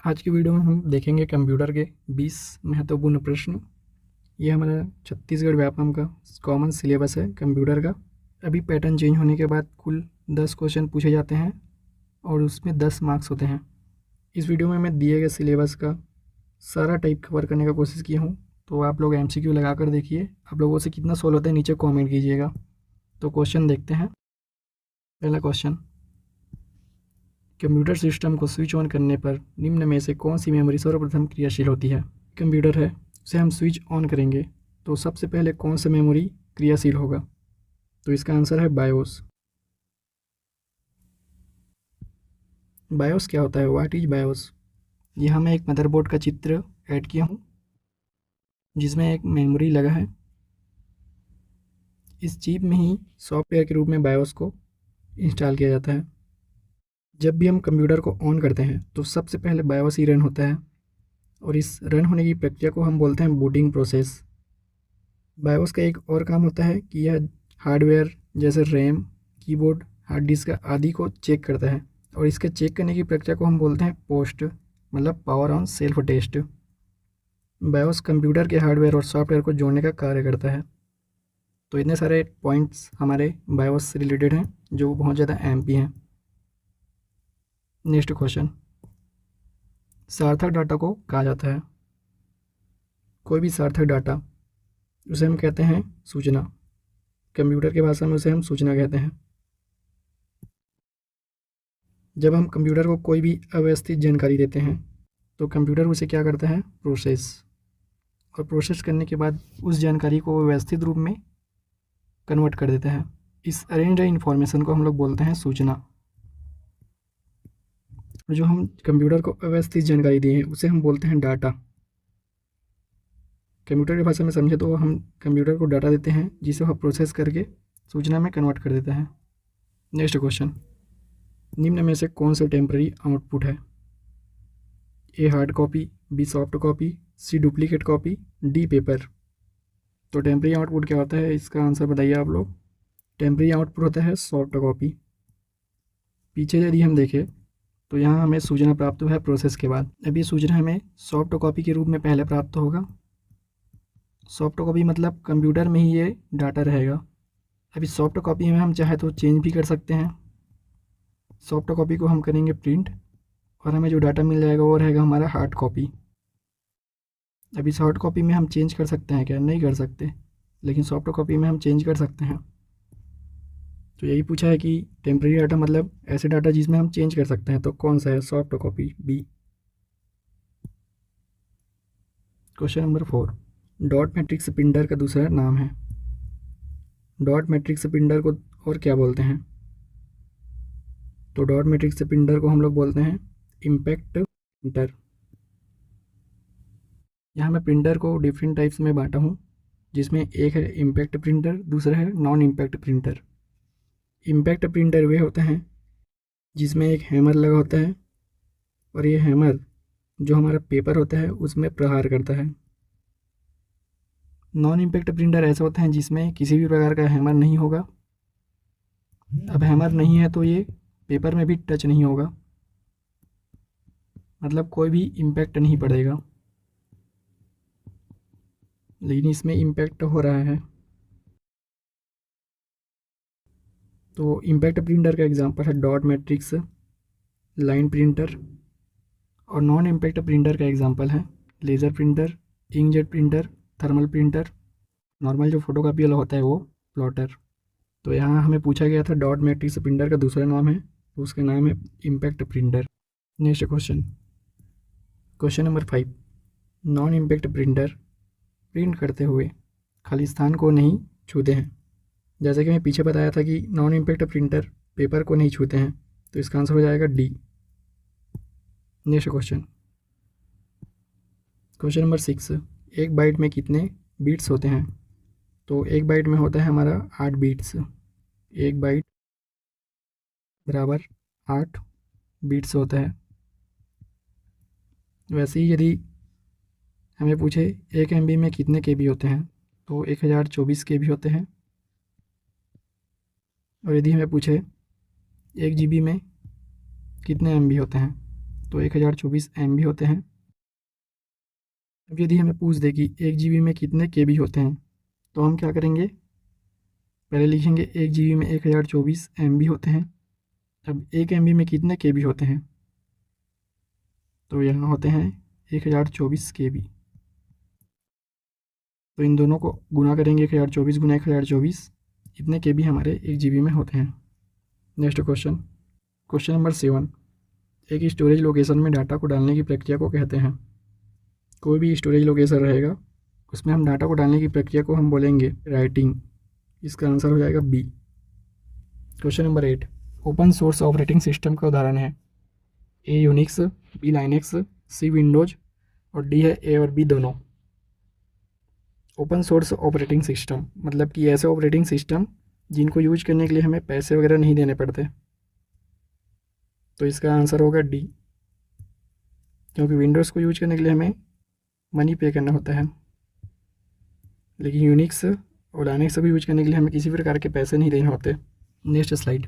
आज की वीडियो में हम देखेंगे कंप्यूटर के 20 महत्वपूर्ण प्रश्न। ये हमारा छत्तीसगढ़ व्यापम का कॉमन सिलेबस है कंप्यूटर का। अभी पैटर्न चेंज होने के बाद कुल 10 क्वेश्चन पूछे जाते हैं और उसमें 10 मार्क्स होते हैं। इस वीडियो में मैं दिए गए सिलेबस का सारा टाइप कवर करने का कोशिश किया हूँ, तो आप लोग MCQ लगा कर देखिए। आप लोगों से कितना सोल्व होता है नीचे कॉमेंट कीजिएगा। तो क्वेश्चन देखते हैं। पहला क्वेश्चन, कंप्यूटर सिस्टम को स्विच ऑन करने पर निम्न में से कौन सी मेमोरी सर्वप्रथम क्रियाशील होती है। कंप्यूटर है, उसे हम स्विच ऑन करेंगे तो सबसे पहले कौन सा मेमोरी क्रियाशील होगा, तो इसका आंसर है बायोस। बायोस क्या होता है, व्हाट इज बायोस। यहाँ मैं एक मदरबोर्ड का चित्र ऐड किया हूँ जिसमें एक मेमोरी लगा है। इस चिप में ही सॉफ्टवेयर के रूप में बायोस को इंस्टॉल किया जाता है। जब भी हम कंप्यूटर को ऑन करते हैं तो सबसे पहले बायोस ही रन होता है और इस रन होने की प्रक्रिया को हम बोलते हैं बूटिंग प्रोसेस। बायोस का एक और काम होता है कि यह हार्डवेयर जैसे रैम, कीबोर्ड, हार्ड डिस्क आदि को चेक करता है और इसके चेक करने की प्रक्रिया को हम बोलते हैं पोस्ट, मतलब power on self test. BIOS computer के हार्डवेयर और सॉफ्टवेयर को जोड़ने का कार्य करता है। तो इतने सारे पॉइंट्स हमारे बायोस से रिलेटेड हैं जो बहुत ज़्यादा MP हैं। नेक्स्ट क्वेश्चन, सार्थक डाटा को कहा जाता है। कोई भी सार्थक डाटा उसे हम कहते हैं सूचना। कंप्यूटर की भाषा में उसे हम सूचना कहते हैं। जब हम कंप्यूटर को कोई भी अव्यवस्थित जानकारी देते हैं तो कंप्यूटर उसे क्या करता है, प्रोसेस, और प्रोसेस करने के बाद उस जानकारी को व्यवस्थित रूप में कन्वर्ट कर देता है। इस अरेंज्ड इन्फॉर्मेशन को हम लोग बोलते हैं सूचना। जो हम कंप्यूटर को अव्यवस्थित जानकारी दिए हैं उसे हम बोलते हैं डाटा। कंप्यूटर की भाषा में समझे तो हम कंप्यूटर को डाटा देते हैं जिसे वह प्रोसेस करके सूचना में कन्वर्ट कर देता है। नेक्स्ट क्वेश्चन, निम्न में से कौन सा टेम्पररी आउटपुट है। A hard copy, B soft copy, C duplicate copy, D paper. तो टेम्पररी आउटपुट क्या होता है, इसका आंसर बताइए आप लोग। टेम्पररी आउटपुट होता है सॉफ्ट कॉपी। पीछे यदि हम देखें तो यहाँ हमें सूचना प्राप्त हुआ है प्रोसेस के बाद। अभी सूचना हमें सॉफ्ट कॉपी के रूप में पहले प्राप्त होगा। सॉफ्ट कॉपी मतलब कंप्यूटर में ही ये डाटा रहेगा। अभी सॉफ्ट कॉपी में हम चाहे तो चेंज भी कर सकते हैं। सॉफ्ट कॉपी को हम करेंगे प्रिंट और हमें जो डाटा मिल जाएगा वो रहेगा हमारा हार्ड कॉपी। अभी सॉफ्ट कॉपी में हम चेंज कर सकते हैं क्या, नहीं कर सकते, लेकिन सॉफ्ट कॉपी में हम चेंज कर सकते हैं। तो यही पूछा है कि टेम्परेरी डाटा मतलब ऐसे डाटा जिसमें हम चेंज कर सकते हैं, तो कौन सा है, soft copy, B. Question number 4, dot matrix printer का दूसरा नाम है। डॉट मैट्रिक्स प्रिंटर को और क्या बोलते हैं, तो डॉट मैट्रिक्स प्रिंटर को हम लोग बोलते हैं इम्पैक्ट प्रिंटर। यहाँ मैं प्रिंटर को डिफरेंट टाइप्स में बांटा हूँ, जिसमें एक है इम्पैक्ट प्रिंटर, दूसरा है non impact printer. Impact printer वे होते हैं जिसमें एक हैमर लगा होता है और ये हैमर जो हमारा पेपर होता है उसमें प्रहार करता है। नॉन इम्पैक्ट प्रिंटर ऐसा होता है जिसमें किसी भी प्रकार का हैमर नहीं होगा। अब हैमर नहीं है तो ये पेपर में भी टच नहीं होगा, मतलब कोई भी इम्पैक्ट नहीं पड़ेगा, लेकिन इसमें इम्पैक्ट हो रहा है। तो इम्पैक्ट प्रिंटर का एग्जांपल है डॉट मैट्रिक्स, लाइन प्रिंटर, और नॉन इम्पैक्ट प्रिंटर का एग्जांपल है laser printer, inkjet printer, thermal printer, normal जो फोटोकॉपी वाला होता है वो प्लॉटर। तो यहाँ हमें पूछा गया था डॉट मैट्रिक्स प्रिंटर का दूसरा नाम है, तो उसका नाम है impact printer. Next question, question number 5, non impact printer print करते हुए खालिस्तान को नहीं छूते हैं। जैसे कि मैं पीछे बताया था कि नॉन इम्पैक्ट प्रिंटर पेपर को नहीं छूते हैं, तो इसका आंसर हो जाएगा D. Next question, question number 6, एक बाइट में कितने बीट्स होते हैं। तो एक बाइट में होता है हमारा 8 बीट्स। एक बाइट बराबर 8 बीट्स होता है। वैसे ही यदि हमें पूछे 1 MB में कितने KB होते हैं, तो 1024 KB होते हैं। और यदि हमें पूछे 1 GB में कितने MB होते हैं, तो 1024 MB होते हैं। अब यदि हमें पूछ दे कि 1 GB में कितने KB होते हैं, तो हम क्या करेंगे, पहले लिखेंगे 1 GB में 1024 MB होते हैं। अब 1 MB में कितने KB होते हैं, तो यहाँ होते हैं 1024 KB। तो इन दोनों को गुना करेंगे, 1024 गुना 1024, इतने KB हमारे 1 GB में होते हैं। नेक्स्ट क्वेश्चन, क्वेश्चन नंबर 7, एक स्टोरेज लोकेशन में डाटा को डालने की प्रक्रिया को कहते हैं। कोई भी स्टोरेज लोकेशन रहेगा, उसमें हम डाटा को डालने की प्रक्रिया को हम बोलेंगे राइटिंग। इसका आंसर हो जाएगा B. Question number 8, open source operating system का उदाहरण है। A Unix, B Linux, C Windows और डी है ए और बी दोनों। ओपन सोर्स ऑपरेटिंग सिस्टम मतलब कि ऐसे ऑपरेटिंग सिस्टम जिनको यूज करने के लिए हमें पैसे वगैरह नहीं देने पड़ते, तो इसका आंसर होगा डी, क्योंकि विंडोज़ को यूज करने के लिए हमें मनी पे करना होता है, लेकिन यूनिक्स और लाइनेक्स भी यूज करने के लिए हमें किसी प्रकार के पैसे नहीं देने होते। नेक्स्ट स्लाइड,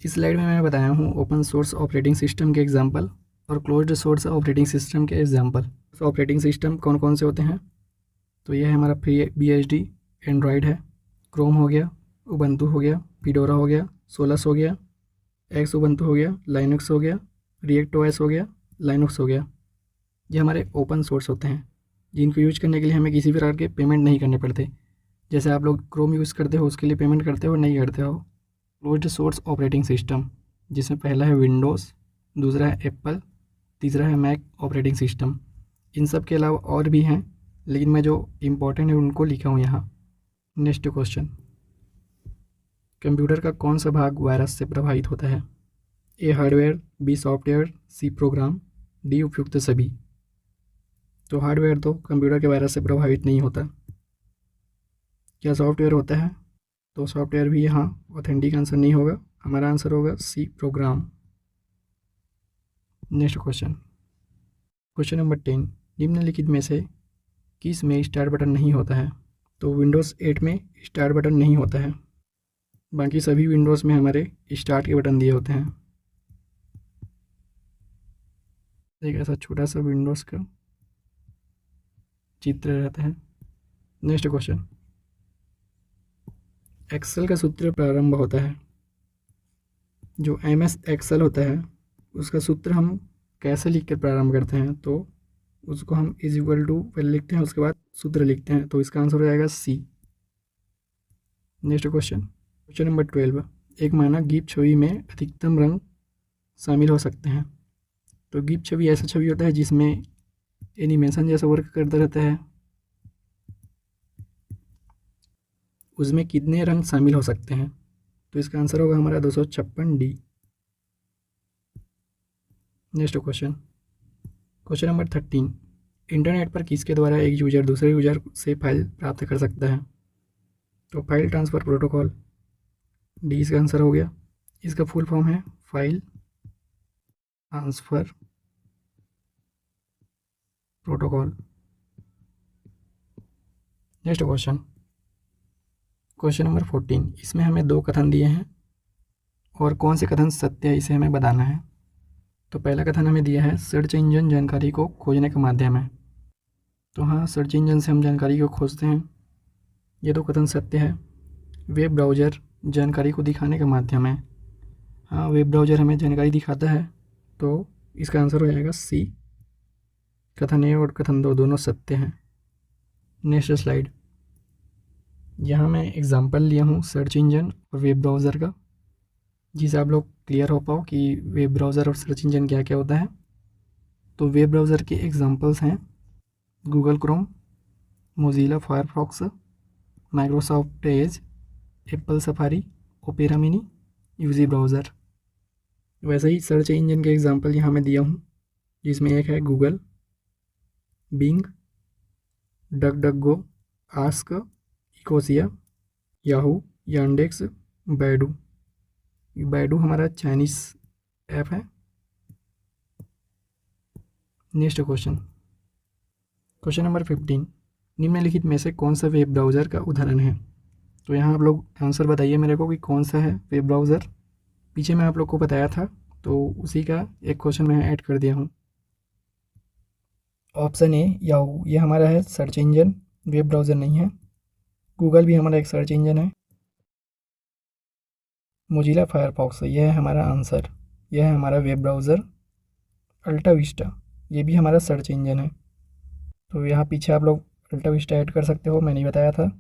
इस स्लाइड में मैं बताया हूँ ओपन सोर्स ऑपरेटिंग सिस्टम के एग्जांपल और क्लोज्ड सोर्स ऑपरेटिंग सिस्टम के एग्जांपल। ऑपरेटिंग सिस्टम कौन कौन से होते हैं, तो यह है हमारा FreeBSD, एंड्रॉयड है, क्रोम हो गया, उबंटू हो गया, फिडोरा हो गया, सोलस हो गया, एक्स उबंटू हो गया, लाइनक्स हो गया, रिएक्ट OS हो गया, लाइनक्स हो गया। ये हमारे ओपन सोर्स होते हैं जिनको यूज करने के लिए हमें किसी प्रकार के पेमेंट नहीं करने पड़ते। जैसे आप लोग क्रोम यूज़ करते हो उसके लिए पेमेंट करते हो, नहीं करते हो। क्लोज्ड सोर्स ऑपरेटिंग सिस्टम जिसमें पहला है विंडोज़, दूसरा है एप्पल, तीसरा है मैक ऑपरेटिंग सिस्टम। इन सब के अलावा और भी हैं, लेकिन मैं जो इम्पोर्टेंट है उनको लिखा हूँ यहाँ। नेक्स्ट क्वेश्चन, कंप्यूटर का कौन सा भाग वायरस से प्रभावित होता है। A hardware, B software, C program, D उपयुक्त सभी। तो हार्डवेयर तो कंप्यूटर के वायरस से प्रभावित नहीं होता। क्या सॉफ्टवेयर होता है, तो सॉफ्टवेयर भी यहाँ ऑथेंटिक आंसर नहीं होगा, हमारा आंसर होगा C program. Next question, question number 10, निम्नलिखित में से किस में स्टार्ट बटन नहीं होता है। तो विंडोज़ 8 में स्टार्ट बटन नहीं होता है, बाकी सभी विंडोज़ में हमारे स्टार्ट के बटन दिए होते हैं। एक ऐसा छोटा सा विंडोज़ का चित्र रहता है। नेक्स्ट क्वेश्चन, एक्सेल का सूत्र प्रारंभ होता है। जो MS एक्सेल होता है उसका सूत्र हम कैसे लिख कर प्रारंभ करते हैं, तो उसको हम =, पहले लिखते हैं उसके बाद सूत्र लिखते हैं, तो इसका आंसर हो जाएगा सी। नेक्स्ट क्वेश्चन, क्वेश्चन नंबर 12, एक मानक गिफ छवि में अधिकतम रंग शामिल हो सकते हैं। तो गिफ छवि ऐसा छवि होता है जिसमें एनिमेशन जैसा वर्क करता रहता है, उसमें कितने रंग शामिल हो सकते हैं, तो इसका आंसर होगा हमारा 256 D. Next question, question number 13, internet पर किसके द्वारा एक यूजर दूसरे यूजर से फाइल प्राप्त कर सकता है। तो फाइल ट्रांसफ़र प्रोटोकॉल, डी इसका आंसर हो गया। इसका फुल फॉर्म है file transfer protocol. Next question, question number 14, इसमें हमें 2 कथन दिए हैं और कौन से कथन सत्य है इसे हमें बताना है। तो पहला कथन हमें दिया है सर्च इंजन जानकारी को खोजने का माध्यम है। तो हाँ, सर्च इंजन से हम जानकारी को खोजते हैं, ये 2 कथन सत्य है। वेब ब्राउज़र जानकारी को दिखाने का माध्यम है। हाँ, वेब ब्राउज़र हमें जानकारी दिखाता है, तो इसका आंसर हो जाएगा सी। कथन ए और कथन 2 दोनों सत्य हैं। नेक्स्ट स्लाइड, यहाँ मैं एग्जांपल लिया हूँ सर्च इंजन और वेब ब्राउज़र का, जिससे आप लोग क्लियर हो पाओ कि वेब ब्राउज़र और सर्च इंजन क्या क्या होता है। तो वेब ब्राउज़र के एग्जांपल्स हैं Google Chrome, Mozilla Firefox, Microsoft Edge, Apple Safari, Opera Mini, UC browser. वैसे ही सर्च इंजन के एग्जांपल यहाँ मैं दिया हूँ, जिसमें एक है Google, Bing, Duck, Ask, Ecosia, Yahoo, Yandex, Baidu. Baidu हमारा चाइनीज़ ऐप है। नेक्स्ट क्वेश्चन, क्वेश्चन नंबर 15, निम्नलिखित में से कौन सा वेब ब्राउज़र का उदाहरण है। तो यहाँ आप लोग आंसर बताइए मेरे को कि कौन सा है वेब ब्राउज़र। पीछे मैं आप लोग को बताया था तो उसी का एक क्वेश्चन मैं ऐड कर दिया हूँ। ऑप्शन ए याहू, ये हमारा है सर्च इंजन, वेब ब्राउज़र नहीं है। गूगल भी हमारा एक सर्च इंजन है। मोजिला फायरफॉक्स, यह है हमारा आंसर, यह है हमारा वेब ब्राउज़र। अल्टा विस्टा, ये भी हमारा सर्च इंजन है। तो यहाँ पीछे आप लोग अल्टा विस्टा ऐड कर सकते हो, मैंने बताया था।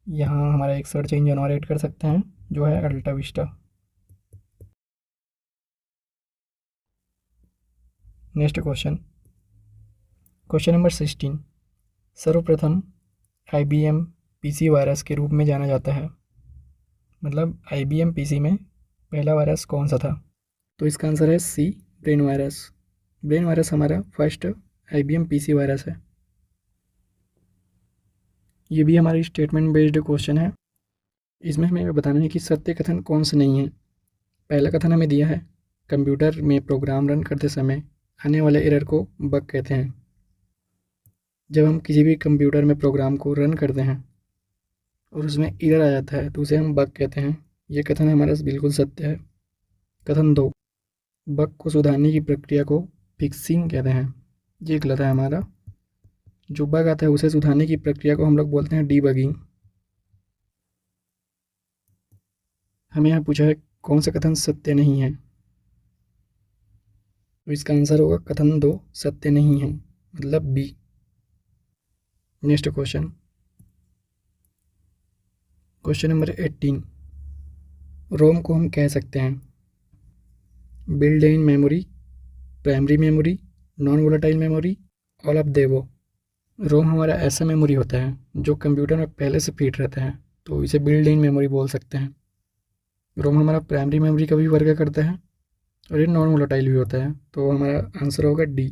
यहाँ हमारा एक सर्च इंजन और ऐड कर सकते हैं जो है Alta Vista. Next question, question number 16। सर्वप्रथम IBM PC वायरस के रूप में जाना जाता है, मतलब IBM PC में पहला वायरस कौन सा था? तो इसका आंसर है सी, ब्रेन वायरस। ब्रेन वायरस हमारा फर्स्ट IBM PC वायरस है। ये भी हमारी स्टेटमेंट बेस्ड क्वेश्चन है। इसमें हमें बताना है कि सत्य कथन कौन से नहीं है। पहला कथन हमें दिया है, कंप्यूटर में प्रोग्राम रन करते समय आने वाले एरर को बग कहते हैं। जब हम किसी भी कंप्यूटर में प्रोग्राम को रन करते हैं और उसमें एरर आ जाता है तो उसे हम बग कहते हैं। ये कथन हमारा बिल्कुल सत्य है। कथन 2, बग को सुधारने की प्रक्रिया को फिक्सिंग कहते हैं। ये गलत है हमारा। जो बग आता है उसे सुधारने की प्रक्रिया को हम लोग बोलते हैं डीबगिंग। हमें यहाँ पूछा है कौन सा कथन सत्य नहीं है, तो इसका आंसर होगा कथन 2 सत्य नहीं है, मतलब B. Next question, question number 18। ROM को हम कह सकते हैं built in memory, primary memory, non volatile memory, all of the above. ROM हमारा ऐसा मेमोरी होता है जो कंप्यूटर में पहले से फिट रहता है, तो इसे बिल्ड इन मेमोरी बोल सकते हैं। रोम हमारा प्राइमरी मेमोरी का भी वर्ग करता है और ये नॉन वोलेटाइल भी होता है, तो हमारा आंसर होगा D.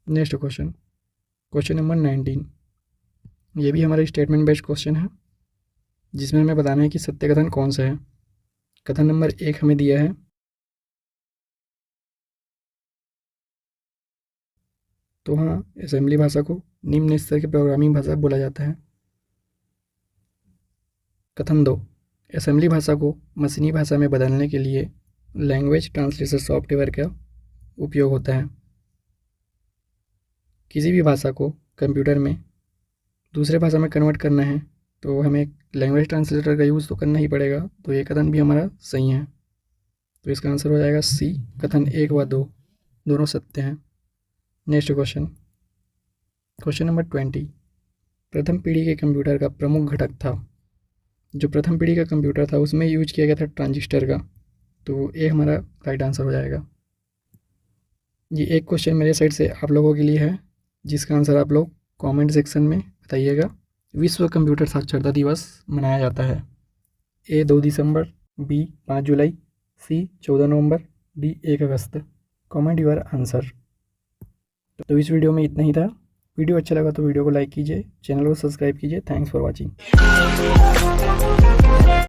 Next question, question number 19। ये भी हमारा स्टेटमेंट बेस्ड क्वेश्चन है जिसमें हमें बताना है कि सत्य कथन कौन सा है। कथन नंबर 1 हमें दिया है, तो हाँ, असेंबली भाषा को निम्न स्तर की प्रोग्रामिंग भाषा बोला जाता है। कथन 2, असेंबली भाषा को मशीनी भाषा में बदलने के लिए लैंग्वेज ट्रांसलेशन सॉफ्टवेयर का उपयोग होता है। किसी भी भाषा को कंप्यूटर में दूसरे भाषा में कन्वर्ट करना है तो हमें लैंग्वेज ट्रांसलेटर का यूज़ तो करना ही पड़ेगा, तो ये कथन भी हमारा सही है। तो इसका आंसर हो जाएगा सी, कथन 1 व 2 दोनों सत्य हैं। Next question, question number 20। प्रथम पीढ़ी के कंप्यूटर का प्रमुख घटक था, जो प्रथम पीढ़ी का कंप्यूटर था उसमें यूज किया गया था ट्रांजिस्टर का, तो ये हमारा राइट आंसर हो जाएगा। ये एक क्वेश्चन मेरे साइड से आप लोगों के लिए है जिसका आंसर आप लोग कमेंट सेक्शन में बताइएगा। विश्व कंप्यूटर साक्षरता दिवस मनाया जाता है, ए 2 दिसंबर, बी 5 जुलाई, सी 14 नवंबर, डी 1 अगस्त। Comment your answer. तो इस वीडियो में इतना ही था। वीडियो अच्छा लगा तो वीडियो को लाइक कीजिए, चैनल को सब्सक्राइब कीजिए। Thanks for watching.